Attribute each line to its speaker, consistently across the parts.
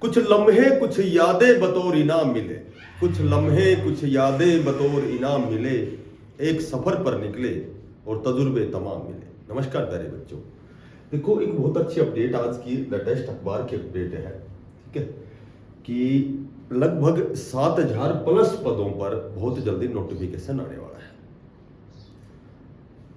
Speaker 1: कुछ लम्हे कुछ यादें बतौर इनाम मिले, कुछ लम्हे कुछ यादें बतौर इनाम मिले, एक सफर पर निकले और तजुर्बे तमाम मिले। नमस्कार प्यारे बच्चों, देखो एक बहुत अच्छी अपडेट आज की लेटेस्ट अखबार की अपडेट है, ठीक है, कि लगभग 7,000 प्लस पदों पर बहुत जल्दी नोटिफिकेशन आने वाला है।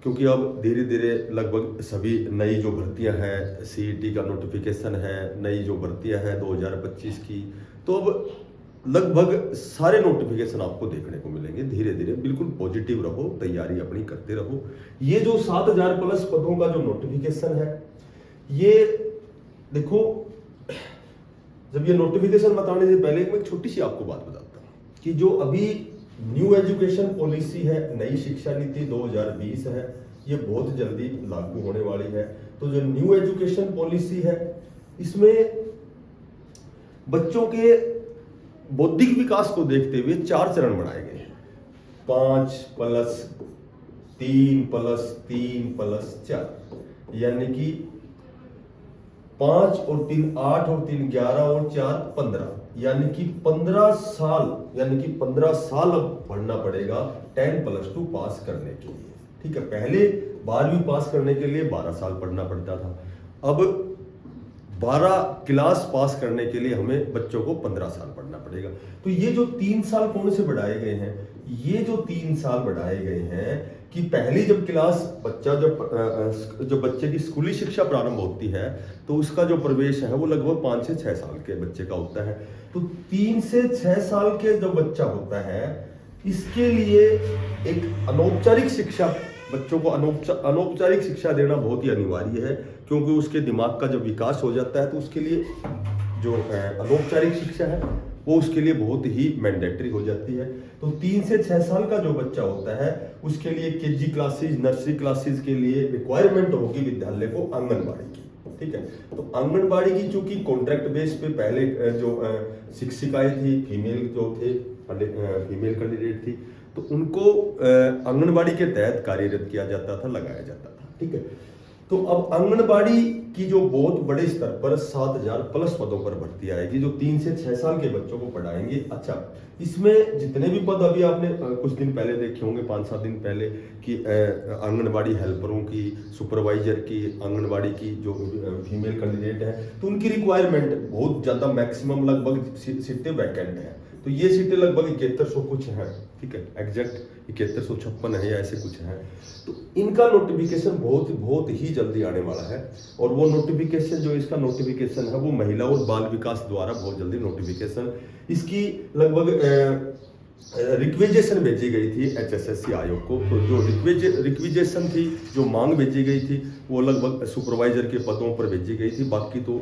Speaker 1: क्योंकि अब धीरे धीरे लगभग सभी नई जो भर्तियां हैं, सीईटी का नोटिफिकेशन है, नई जो भर्तियां हैं 2025 की, तो अब लगभग सारे नोटिफिकेशन आपको देखने को मिलेंगे। धीरे धीरे बिल्कुल पॉजिटिव रहो, तैयारी अपनी करते रहो। ये जो 7,000 प्लस पदों का जो नोटिफिकेशन है, ये देखो, जब ये नोटिफिकेशन बताने से पहले मैं एक छोटी सी आपको बात बताता हूँ कि जो अभी न्यू एजुकेशन पॉलिसी है, नई शिक्षा नीति 2020 है, ये बहुत जल्दी लागू होने वाली है। तो जो न्यू एजुकेशन पॉलिसी है, इसमें बच्चों के बौद्धिक विकास को देखते हुए 4 चरण बनाए गए हैं, 5+3+3+4, यानी कि 5 और 3 8 और 3 11 और 4 15, यानी कि 15 साल, यानी कि 15 साल अब पढ़ना पड़ेगा 10+2 पास करने के लिए। ठीक है, पहले 12वीं पास करने के लिए 12 साल पढ़ना पड़ता था, अब 12 क्लास पास करने के लिए हमें बच्चों को 15 साल पढ़ना पड़ेगा। तो ये जो 3 साल कौन से बढ़ाए गए हैं, ये जो 3 साल बढ़ाए गए हैं कि पहली जब क्लास बच्चा जब बच्चे की स्कूली शिक्षा प्रारंभ होती है, तो उसका जो प्रवेश है वो लगभग 5 से 6 साल के बच्चे का होता है। तो 3 से 6 साल के जो बच्चा होता है, इसके लिए एक अनौपचारिक शिक्षा, बच्चों को अनौपचारिक शिक्षा देना बहुत ही अनिवार्य है, क्योंकि उसके दिमाग का जब विकास हो जाता है तो उसके लिए जो अनौपचारिक शिक्षा है वो उसके लिए बहुत ही मैंडेटरी हो जाती है। तो 3 से 6 साल का जो बच्चा होता है, उसके लिए केजी क्लासेस, नर्सरी क्लासेस के लिए रिक्वायरमेंट होगी विद्यालय को आंगनबाड़ी की। ठीक है, तो आंगनबाड़ी की चूंकि कॉन्ट्रैक्ट बेस पे पहले जो शिक्षिकाएं थी, फीमेल कैंडिडेट थी, तो उनको आंगनबाड़ी के तहत कार्यरत किया जाता था, लगाया जाता था। ठीक है, तो अब आंगनबाड़ी की जो बहुत बड़े स्तर पर 7,000 प्लस पदों पर भर्ती आएगी, जो 3 से 6 साल के बच्चों को पढ़ाएंगे। अच्छा, इसमें जितने भी पद अभी आपने कुछ दिन पहले देखे होंगे, 5-7 दिन पहले, कि आंगनबाड़ी हेल्परों की, सुपरवाइजर की, आंगनबाड़ी की जो फीमेल कैंडिडेट है, तो उनकी रिक्वायरमेंट बहुत ज़्यादा, मैक्सिमम लगभग सीटें वैकेंट है। तो ये सीटें लगभग 7100 कुछ हैं, ठीक है, एग्जैक्ट 7156 है या ऐसे कुछ है। तो इनका नोटिफिकेशन बहुत ही जल्दी आने वाला है, और वो नोटिफिकेशन जो इसका नोटिफिकेशन है वो महिला और बाल विकास द्वारा बहुत जल्दी नोटिफिकेशन, इसकी लगभग रिक्वेजेशन भेजी गई थी HSSC आयोग को। तो जो रिक्वेजेशन थी, जो मांग भेजी गई थी, वो लगभग सुपरवाइजर के पदों पर भेजी गई थी। बाकी तो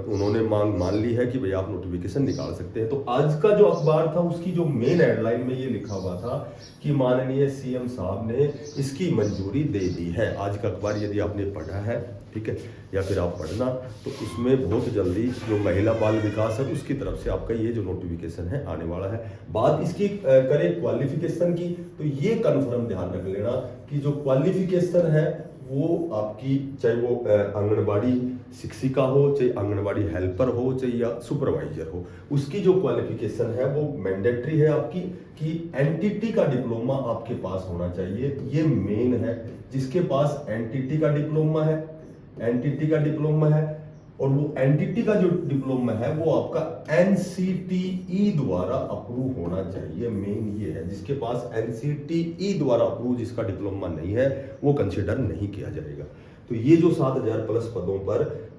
Speaker 1: उन्होंने मांग मान ली है कि भाई आप नोटिफिकेशन निकाल सकते हैं। तो आज का जो अखबार था, उसकी जो मेन हेडलाइन में ये लिखा हुआ था कि माननीय CM साहब ने इसकी मंजूरी दे दी है। आज का अखबार यदि आपने पढ़ा है, ठीक है, या फिर आप पढ़ना, तो उसमें बहुत जल्दी जो महिला बाल विकास है उसकी तरफ से आपका ये जो नोटिफिकेशन है आने वाला है। बात इसकी करें क्वालिफिकेशन की, तो ये कन्फर्म ध्यान रख लेना कि जो क्वालिफिकेशन है वो आपकी, चाहे वो आंगनबाड़ी शिक्षिका हो, चाहे आंगनबाड़ी हेल्पर हो, चाहे या सुपरवाइजर हो, उसकी जो क्वालिफिकेशन है वो मैंडेटरी है आपकी, कि एनटीटी का डिप्लोमा आपके पास होना चाहिए। ये मेन है, जिसके पास एनटीटी का डिप्लोमा है, एनटीटी का डिप्लोमा है, और वो एनटीटी का जो डिप्लोमा है वो आपका NCTE द्वारा अप्रूव होना चाहिए। मेन ये है, जिसके पास NCTE द्वारा अप्रूव जिसका डिप्लोमा नहीं है वो कंसिडर नहीं किया जाएगा। तो ये जो 7,000 प्लस पदों पर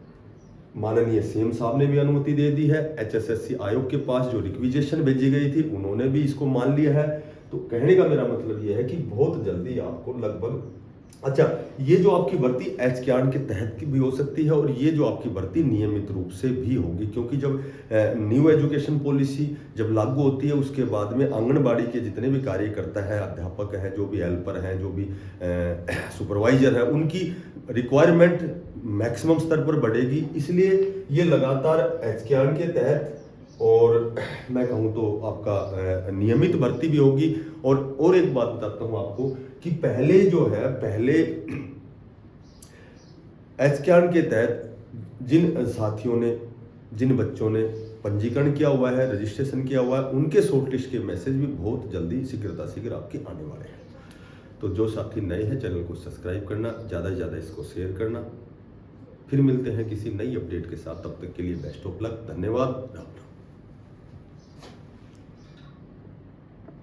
Speaker 1: माननीय CM साहब ने भी अनुमति दे दी है। HSSC आयोग के पास जो रिक्वेजेशन भेजी गई थी, उन्होंने भी इसको मान लिया है। तो कहने का मेरा मतलब ये है कि बहुत जल्दी आपको लगभग, अच्छा, ये जो आपकी भर्ती HCAN के तहत की भी हो सकती है, और ये जो आपकी भर्ती नियमित रूप से भी होगी, क्योंकि जब न्यू एजुकेशन पॉलिसी जब लागू होती है, उसके बाद में आंगनबाड़ी के जितने भी कार्यकर्ता हैं, अध्यापक हैं, जो भी हेल्पर हैं, जो भी सुपरवाइजर हैं, उनकी रिक्वायरमेंट मैक्सिमम स्तर पर बढ़ेगी। इसलिए ये लगातार HCAN के तहत, और मैं कहूँ तो आपका नियमित भर्ती भी होगी। और एक बात बताता हूँ आपको कि पहले जो है, पहले HCAN के तहत जिन साथियों ने जिन बच्चों ने पंजीकरण किया हुआ है, रजिस्ट्रेशन किया हुआ है, उनके शॉर्ट लिस्ट के मैसेज भी बहुत जल्दी शीघ्र आपके आने वाले हैं। तो जो साथी नए हैं चैनल को सब्सक्राइब करना, ज़्यादा से ज़्यादा इसको शेयर करना। फिर मिलते हैं किसी नई अपडेट के साथ, तब तक के लिए बेस्ट ऑफ लक। धन्यवाद। राम राम।